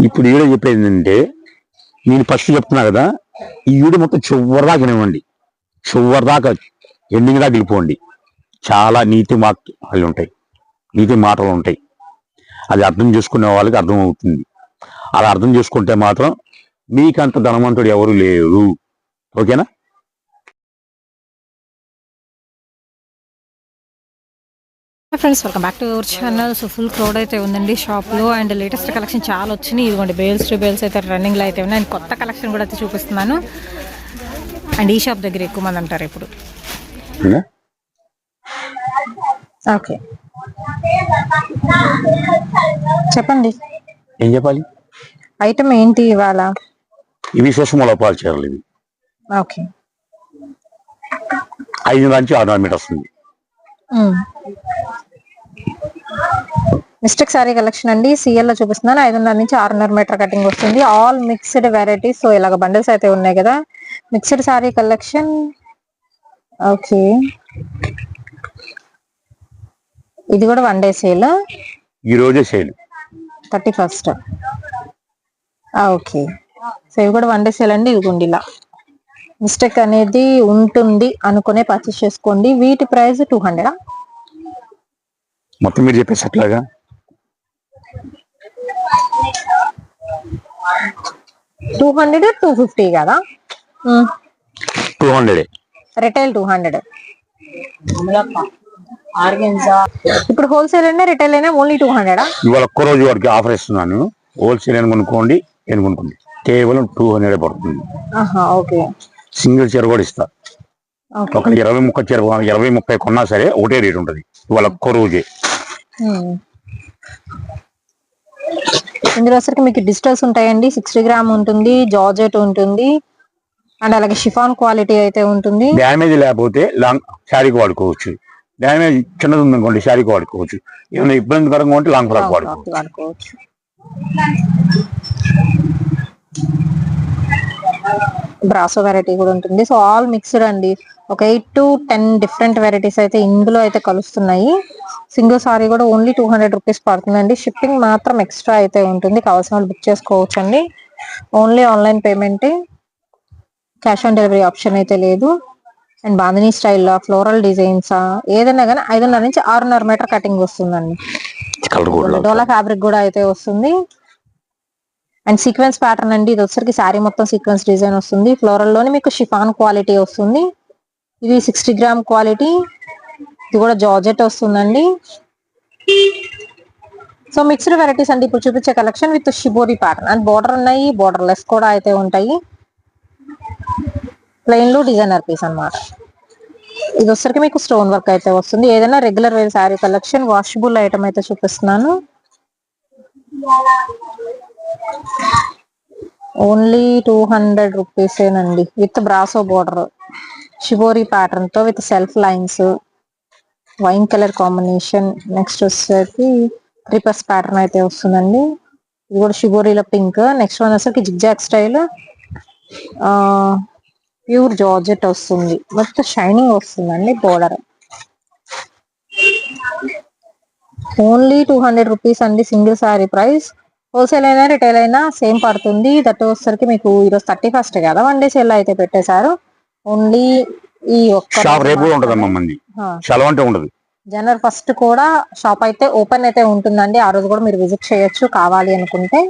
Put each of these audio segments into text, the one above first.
ఇప్పుడు వీడియో చెప్పేది ఏంటంటే, నేను ఫస్ట్ చెప్తున్నా కదా, ఈ వీడియో మొత్తం చివరి దాకా వినివ్వండి. చివరి దాకా ఎండింగ్ దాకా వెళ్ళిపోండి. చాలా నీతి మాటలు ఉంటాయి, నీతి మాటలు ఉంటాయి. అది అర్థం చేసుకునే వాళ్ళకి అర్థం అవుతుంది. అలా అర్థం చేసుకుంటే మాత్రం మీకంత ధనవంతుడు ఎవరు లేరు. ఓకేనా? Friends, welcome back to our channel. So full crowd అయితే ఉందండి షాప్లో. అండ్ లేటెస్ట్ కలెక్షన్ చాలా వచ్చినాయి. ఇదిగోండి బేల్స్ టు బేల్స్ అయితే రన్నింగ్లో అయితే ఉన్నాయి. అండ్ కొత్త కలెక్షన్ కూడా అయితే చూపిస్తున్నాను. అండ్ ఈ షాప్ దగ్గర ఎక్కువ మంది అంటారు ఇప్పుడు. ఓకే, చెప్పండి. ఏం చెప్పాలి? ఐటమ్ ఏంటి ఇవాళ? ఇవి సుషమలోపాలు చీరలు. ఇవి ఓకే, 5 నుంచి 6 మీటర్ వస్తుంది. మిస్టేక్ సారీ కలెక్షన్ అండి. సిఎల్ లో చూపిస్తున్నాను. 5.5 నుంచి 6.5 మీటర్ కటింగ్ వస్తుంది. All mixed varieties. సో ఇలాగ బండిల్స్ అయితే ఉన్నాయి కదా, మిక్స్డ్ సారీ కలెక్షన్. ఓకే, ఇది కూడా 1 డే సేల్. ఈ రోజే సేల్, 31st. ఓకే, సో ఇవి కూడా 1 డే సేల్ అండి. ఇదిగోండి ఇలా మిస్టేక్ అనేది ఉంటుంది అనుకునే పర్చేస్ చేసుకోండి. వీటి ప్రైస్ 200. మొత్తం మీరు చెప్పేసి అట్లాగా 200, 250 కదా. 200 రిటైల్ 200. ఇప్పుడు హోల్సేల్ అయినా రిటైల్ అయినా ఓన్లీ 200. ఇవాళ ఒక్క రోజు వరకు ఆఫర్ ఇస్తున్నాను. హోల్సేల్ అని కొనుక్కోండి, నేను కొనుక్కోండి, కేవలం 200 పడుతుంది. ఓకే, సింగిల్ చీర కూడా ఇస్తా. ఒక 20 చీర 20-30 కొన్నా సరే ఒకటే రేట్ ఉంటుంది. ఇవాళ ఒక్క రోజే. ఇందులో వచ్చరికి మీకు డిజిటల్స్ ఉంటాయండి. 60 గ్రామ్ ఉంటుంది, జార్జెట్ ఉంటుంది, అండ్ అలాగే షిఫాన్ క్వాలిటీ అయితే ఉంటుంది. డ్యామేజ్ లేకపోతే లాంగ్ శారీకి వాడుకోవచ్చు. డ్యామేజ్ చిన్నది ఉందనుకోండి శారీకి వాడుకోవచ్చు. ఏమైనా ఇబ్బందికరంగా ఉంటే లాంగ్ ఫ్రాక్ వాడుకోవచ్చు. బ్రాసో వెరైటీ కూడా ఉంటుంది. సో ఆల్ మిక్స్డ్ అండి. ఒక 8 to 10 డిఫరెంట్ వెరైటీస్ అయితే ఇందులో అయితే కలుస్తున్నాయి. సింగిల్ సారీ కూడా ఓన్లీ 200 రూపీస్ పడుతుందండి. షిప్పింగ్ మాత్రం ఎక్స్ట్రా అయితే ఉంటుంది. కావాల్సిన వాళ్ళు బుక్ చేసుకోవచ్చు అండి. ఓన్లీ ఆన్లైన్ పేమెంటే, క్యాష్ ఆన్ డెలివరీ ఆప్షన్ అయితే లేదు. అండ్ బాందినీ స్టైల్లో ఫ్లోరల్ డిజైన్స్ ఏదైనా కానీ 5.5 నుంచి 6.5 మీటర్ కటింగ్ వస్తుందండి. డోలా ఫ్యాబ్రిక్ కూడా అయితే వస్తుంది. అండ్ సీక్వెన్స్ ప్యాటర్న్ అండి. ఇది వచ్చరికి శారీ మొత్తం సీక్వెన్స్ డిజైన్ వస్తుంది. ఫ్లోరల్ లోనే మీకు షిఫాన్ క్వాలిటీ వస్తుంది. ఇది 60 గ్రామ్ క్వాలిటీ. ఇది కూడా జార్జెట్ వస్తుందండి. సో మిక్స్డ్ వెరైటీస్ అండి ఇప్పుడు చూపించే collection with shibori pattern. And border ఉన్నాయి, బోర్డర్ లెస్ కూడా అయితే ఉంటాయి. ప్లెయిన్ లో డిజైనర్ పీస్ అన్నమాట. ఇది వచ్చరికి మీకు స్టోన్ వర్క్ అయితే వస్తుంది. ఏదైనా regular wear sari collection. Washable item అయితే చూపిస్తున్నాను. ఓన్లీ 200 రూపీసేనండి. With brasso border, shibori pattern తో with self lines, wine colour combination. Next వచ్చేసరికి రిపస్ ప్యాటర్న్ అయితే వస్తుందండి. ఇది కూడా షిబోరీలో పింక్. నెక్స్ట్ వన్ వచ్చేసరికి జిగ్జాగ్ స్టైల్, ప్యూర్ జార్జెట్ వస్తుంది. మొత్తం షైనింగ్ వస్తుందండి బోర్డర్. ఓన్లీ 200 రూపీస్ అండి సింగిల్ సారీ ప్రైస్. హోల్సేల్ అయినా రిటైల్ అయినా సేమ్ పడుతుంది. దట్ వచ్చరికి మీకు ఈరోజు 31st కదా, 1 డే సేల్ అయితే పెట్టేశారు. ఓన్లీ ఈ ఒక్క జనవరి 1st కూడా షాప్ అయితే ఓపెన్ అయితే ఉంటుందండి. ఆ రోజు కూడా మీరు విజిట్ చేయొచ్చు కావాలి అనుకుంటే.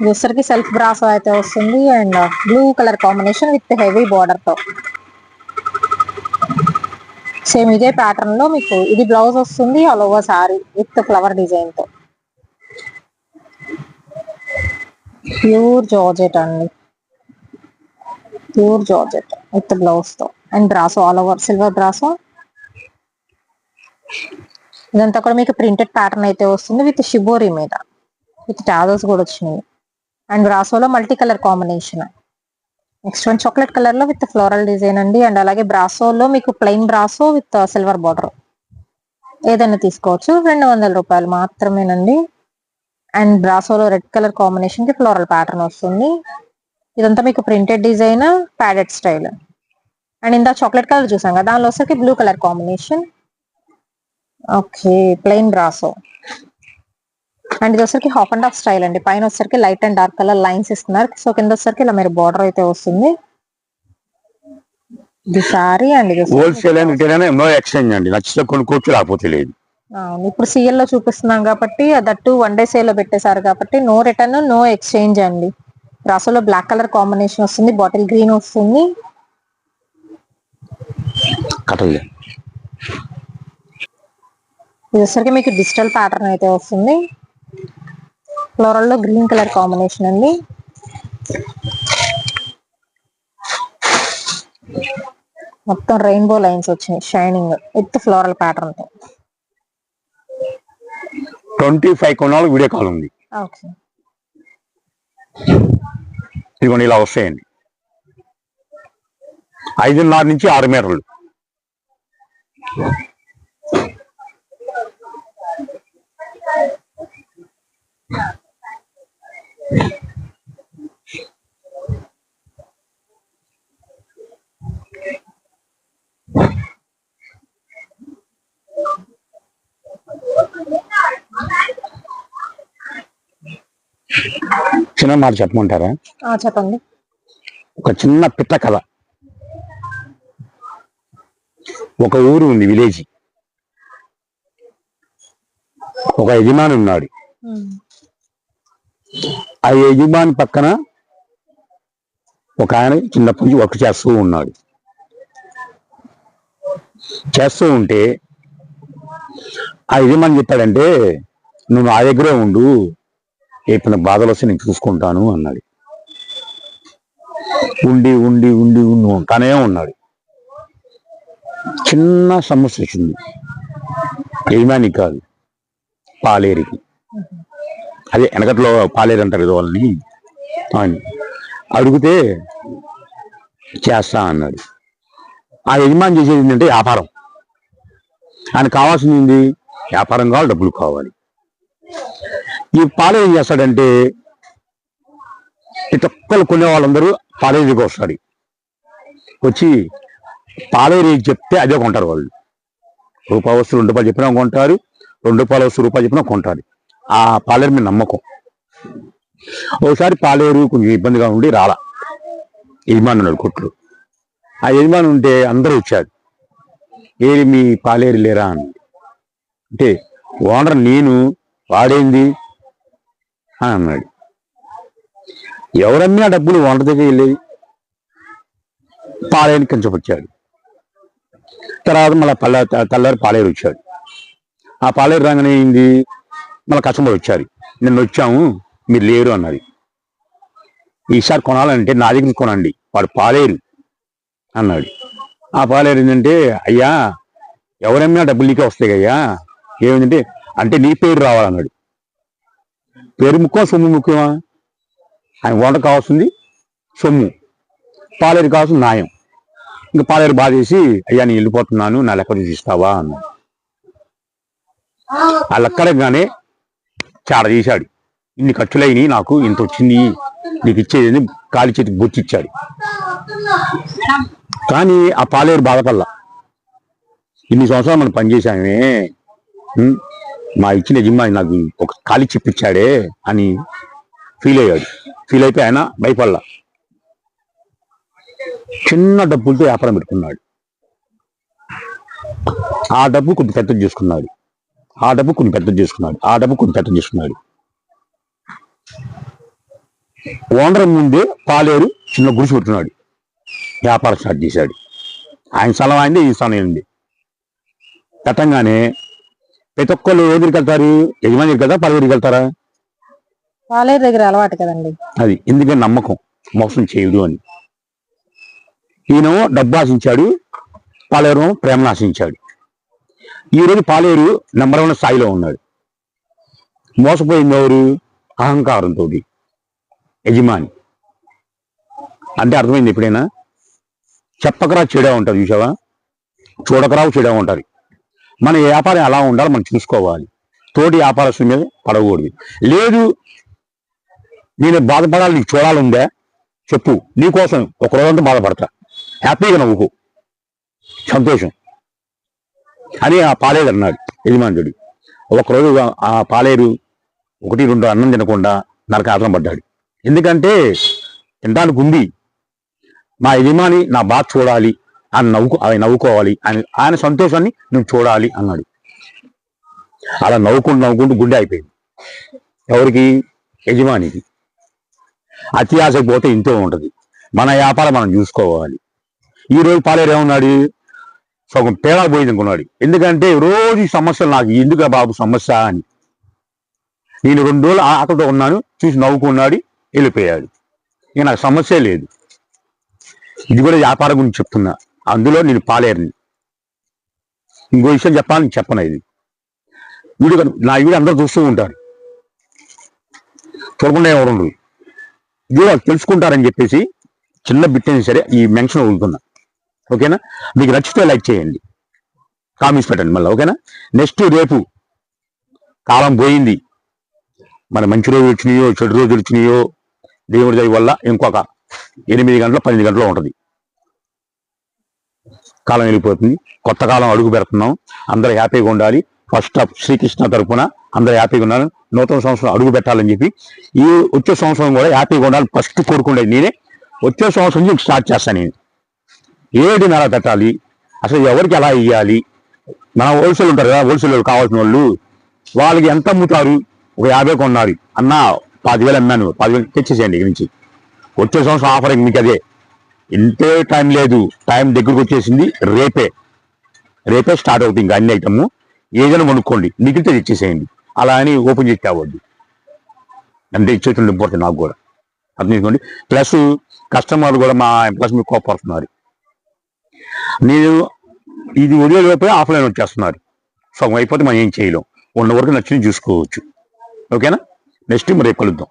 వచ్చరికి సెల్ఫ్ బ్రాసో అయితే వస్తుంది. And blue colour combination with heavy border తో సేమ్ ఇదే ప్యాటర్న్ లో మీకు ఇది బ్లౌజ్ వస్తుంది. All over sari with flower design తో. ప్యూర్ జార్జెట్ అండి, ప్యూర్ జార్జెట్ విత్ బ్లౌజ్ తో. And brasso all over silver brasso. ఇదంతా కూడా మీకు ప్రింటెడ్ ప్యాటర్న్ అయితే వస్తుంది విత్ షిబోరి మీద, విత్ టాజల్స్ కూడా వచ్చినాయి. అండ్ బ్రాసోలో multi colour combination. Next one chocolate colour లో విత్ ఫ్లోరల్ డిజైన్ అండి. అండ్ అలాగే బ్రాసోలో మీకు plain brasso with silver border ఏదైనా తీసుకోవచ్చు. 200 రూపాయలు మాత్రమేనండి. అండ్ బ్రాసోలో రెడ్ కలర్ కాంబినేషన్ కి ఫ్లోరల్ ప్యాటర్న్ వస్తుంది. ఇదంతా మీకు printed design, padded style. And ఇందా చాక్లెట్ కలర్ చూసాం కదా, దానిలో వచ్చేసి blue colour combination. Okay, plain brasso. And ఇది వచ్చరికి హాఫ్ అండ్ హాఫ్ స్టైల్ అండి. పైన వచ్చరికి light and dark colour lines ఇస్తున్నారు. సో కింద వచ్చరికి ఇలా మీరు బార్డర్ అయితే వస్తుంది. ఇది సారీ అండి. Wholesale and retail no exchange అండి. నచ్చితే కొనుక్కోవచ్చు, లేకపోతే లేదు. ఇప్పుడు సిఎల్ లో చూపిస్తున్నాం కాబట్టి దట్టు 1 డే సేల్ లో పెట్టేశారు కాబట్టి నో రిటర్న్ నో ఎక్స్చేంజ్ అండి. రాసోలో బ్లాక్ కలర్ కాంబినేషన్ వస్తుంది, బాటిల్ గ్రీన్ వస్తుంది. ఇది వచ్చరికి మీకు డిజిటల్ ప్యాటర్న్ అయితే వస్తుంది. ఫ్లోరల్ లో గ్రీన్ కలర్ కాంబినేషన్ అండి. మొత్తం రెయిన్బో లైన్స్ వచ్చినాయి షైనింగ్ విత్ ఫ్లోరల్ ప్యాటర్న్ తో. 25 కొనాలి, వీడియో కాల్ ఉంది. ఓకే, ఇదిగోండి ఇలా వస్తాయండి. 5.5 నుంచి 6 మీటర్లు. చిన్న మాట చెప్పమంటారా? చెప్పండి. ఒక చిన్న పిట్ట కథ. ఒక ఊరు ఉంది, విలేజ్. ఒక యజమాని ఉన్నాడు. ఆ యజమాని పక్కన ఒక ఆయన చిన్నప్పటి నుంచి వర్క్ చేస్తూ ఉన్నాడు. చేస్తూ ఉంటే ఆ యజమాని చెప్పాడంటే, నువ్వు నా దగ్గరే ఉండు, ఏమైనా బాధలు వస్తే నేను చూసుకుంటాను అన్నాడు. ఉండి ఉండి ఉండి ఉండి ఉంటానే ఉన్నాడు. చిన్న సమస్య వచ్చింది. యజమాని కాదు, పాలేరికి. అదే వెనకట్లో పాలేరు అంటారు కదా వాళ్ళని. అని అడిగితే చేస్తా అన్నాడు. ఆ యజమాని చేసేది ఏంటంటే వ్యాపారం. ఆయన కావాల్సింది ఏంది? వ్యాపారం కావాలి, డబ్బులు కావాలి. ఈ పాలేరు ఏం చేస్తాడంటే, ప్రతి ఒక్కరు కొనే వాళ్ళందరూ పాలేరుకి వస్తాడు. వచ్చి పాలేరు చెప్తే అదే కొంటారు వాళ్ళు. రూపాయి వస్తువు 2 రూపాయలు చెప్పినా కొంటారు, 2 రూపాయల వస్తువు రూపాయలు చెప్పినా కొంటారు. ఆ పాలేరు మీద నమ్మకం. ఒకసారి పాలేరు కొంచెం ఇబ్బందిగా ఉండి రాలా. యజమాని ఉన్నాడు కొట్లు. ఆ యజమాని ఉంటే అందరూ వచ్చారు. ఏది మీ పాలేరు లేరా అని. అంటే ఓనర్ నేను, వాడేంది అని అన్నాడు. ఎవరన్నా డబ్బులు ఓనర్ దగ్గర వెళ్ళేది. పాలేరుని కంచపొచ్చాడు. తర్వాత మళ్ళీ తెల్లారి పాలేరు వచ్చాడు. ఆ పాలేరు రాగానే అయింది, మళ్ళీ కస్టమర్ వచ్చారు. నిన్న వచ్చాము, మీరు లేరు అన్నది. ఈసారి కొనాలంటే నా దగ్గర కొనండి, వాడు పాలేరు అన్నాడు. ఆ పాలేరు ఏంటంటే, అయ్యా ఎవరన్నా డబ్బులు నీకే వస్తాయి అయ్యా, ఏమిటంటే అంటే నీ పేరు రావాలన్నాడు. పేరు ముఖ్యం, సొమ్ము ముఖ్యమా? ఆయన వంట కావాల్సింది సొమ్ము, పాలేరు కావాల్సింది న్యాయం. ఇంకా పాలేరు బాధేసి, అయ్యా నేను వెళ్ళిపోతున్నాను, నా లెక్క తీసిస్తావా అన్నాడు. ఆ లెక్కడగానే చాడ తీశాడు. ఇన్ని ఖర్చులైనవి, నాకు ఇంత వచ్చింది, నీకు ఇచ్చేది కాలి చేతికి బొచ్చి ఇచ్చాడు. కానీ ఆ పాలేరు బాధపడలా. ఇన్ని సంవత్సరాలు మనం పనిచేసామే, మా ఇచ్చిన యజమాని నాకు ఒక కాలి చెప్పిచ్చాడే అని ఫీల్ అయ్యాడు. ఫీల్ అయిపోయి ఆయన భయపడలా. చిన్న డబ్బులతో వ్యాపారం పెట్టుకున్నాడు. ఆ డబ్బు కొంచెం పెద్దది చేసుకున్నాడు, ఆ డబ్బు కొంచెం పెద్దది చేసుకున్నాడు, ఆ డబ్బు కొంచెం పెద్దది చేసుకున్నాడు. ఓనర్ ముందే పాలేరు చిన్న గుడిసి పెట్టుకున్నాడు. వ్యాపారం స్టార్ట్ చేశాడు. ఆయన స్థలం అయింది, ఈ స్థలం అయింది. పెట్టంగానే ప్రతి ఒక్కళ్ళు ఎదురికి వెళ్తారు, యజమాని దగ్గరికి వెళ్తారా, పాలేరుకి వెళ్తారా? పాలేరు దగ్గర అలవాటు కదండి. అది ఎందుకని నమ్మకం, మోసం చేయడు అని. ఈయన డబ్బు ఆశించాడు, పాలేరు ప్రేమను ఆశించాడు. ఈరోజు పాలేరు నెంబర్ 1 స్థాయిలో ఉన్నాడు. మోసపోయింది ఎవరు? అహంకారంతో యజమాని. అంటే అర్థమైంది. ఎప్పుడైనా చెప్పకరా చెడే ఉంటుంది, చూసావా? చూడకరావు చెడే ఉంటుంది. మన వ్యాపారం ఎలా ఉండాలో మనం చూసుకోవాలి. తోటి వ్యాపారస్తుల మీద పడకూడదు. లేదు నేను బాధపడాలి, నీకు చూడాలందే చెప్పు, నీకోసం ఒక రోజంతా బాధపడతా, హ్యాపీగా నవ్వుకో, సంతోషం అని ఆ పాలేరు అన్నాడు యజమానుడు. ఒకరోజు ఆ పాలేరు 1-2 అన్నం తినకుండా నరకాటం పడ్డాడు. ఎందుకంటే తినడానికి ఉంది, మా యజమాని నా బాధ చూడాలి ఆయన నవ్వుకోవాలి, ఆయన సంతోషాన్ని నేను చూడాలి అన్నాడు. అలా నవ్వుకుంటూ గుండె అయిపోయింది. ఎవరికి? యజమానికి. అతి ఆశకు పోతే ఇంతే ఉంటది. మన వ్యాపారం మనం చూసుకోవాలి. ఈ రోజు పాలేరు ఏమన్నాడు? సగం తేడా పోయింది అనుకున్నాడు. ఎందుకంటే రోజు ఈ సమస్యలు నాకు ఎందుకు బాబు సమస్య అని. నేను 2 రోజులు ఆకలితో ఉన్నాను, చూసి నవ్వుకున్నాడు, వెళ్ళిపోయాడు. ఇక నాకు సమస్య లేదు. ఇది కూడా వ్యాపారం గురించి చెప్తున్నా. అందులో నేను పాలేరుని. ఇంకో విషయం చెప్పాలని చెప్పను. ఇది నా వీడియో అందరూ చూస్తూ ఉంటారు, చూడకుండా ఎవరు ఇది తెలుసుకుంటారని చెప్పేసి చిన్న బిట్ అయినా సరే ఈ మెన్షన్ వదులుతున్నా. ఓకేనా? మీకు నచ్చితే లైక్ చేయండి, కామెంట్స్ పెట్టండి మళ్ళీ. ఓకేనా? నెక్స్ట్ రేపు కాలం పోయింది, మన మంచి రోజులు వచ్చినాయో చెడు రోజులు వచ్చినాయో దేవుడి దయ వల్ల ఇంకొక 8 గంటలు 10 గంటలు ఉంటుంది. కాలం వెళ్ళిపోతుంది. కొత్త కాలం అడుగు పెడుతున్నాం. అందరూ హ్యాపీగా ఉండాలి. ఫస్ట్ ఆఫ్ శ్రీకృష్ణ తరఫున అందరూ హ్యాపీగా ఉండాలి. నూతన సంవత్సరం అడుగు పెట్టాలని చెప్పి ఈ వచ్చే సంవత్సరం కూడా హ్యాపీగా ఉండాలి ఫస్ట్ కోరుకుండేది నేనే. వచ్చే సంవత్సరం నుంచి స్టార్ట్ చేస్తాను నేను. ఏది ఎలా పెట్టాలి, అసలు ఎవరికి ఎలా ఇవ్వాలి, మన హోల్సేల్ ఉంటారు కదా, హోల్సేల్ కావాల్సిన వాళ్ళకి ఎంత అమ్ముతారు? ఒక 50 కొన్నారు అన్న, 10,000 అమ్మాను, 10,000 తెచ్చేసేయండి ఇక్కడి నుంచి. వచ్చే సంవత్సరం ఆఫర్ మీకు అదే. ఇంతే టైం లేదు, టైం దగ్గరకు వచ్చేసింది. రేపే స్టార్ట్ అవుతుంది ఇంకా అన్ని ఐటమ్. ఏదైనా కొనుక్కోండి, మిగిలితే తెచ్చేసేయండి. అలా అని ఓపెన్ చేసి తేవద్దు. అంటే ఇచ్చేటువంటి ఇంపార్టెంట్ నాకు కూడా అర్థం చేసుకోండి. ప్లస్ కస్టమర్లు కూడా మా ఎంప్లాయీస్ మీకు కోపడుతున్నారు. నేను ఇది వదిలేకపోయి ఆఫ్లైన్ వచ్చేస్తున్నారు. సగం అయిపోతే మనం ఏం చేయలేం. ఉన్న వరకు నచ్చింది చూసుకోవచ్చు. ఓకేనా? నెక్స్ట్ రేపు కలుద్దాం.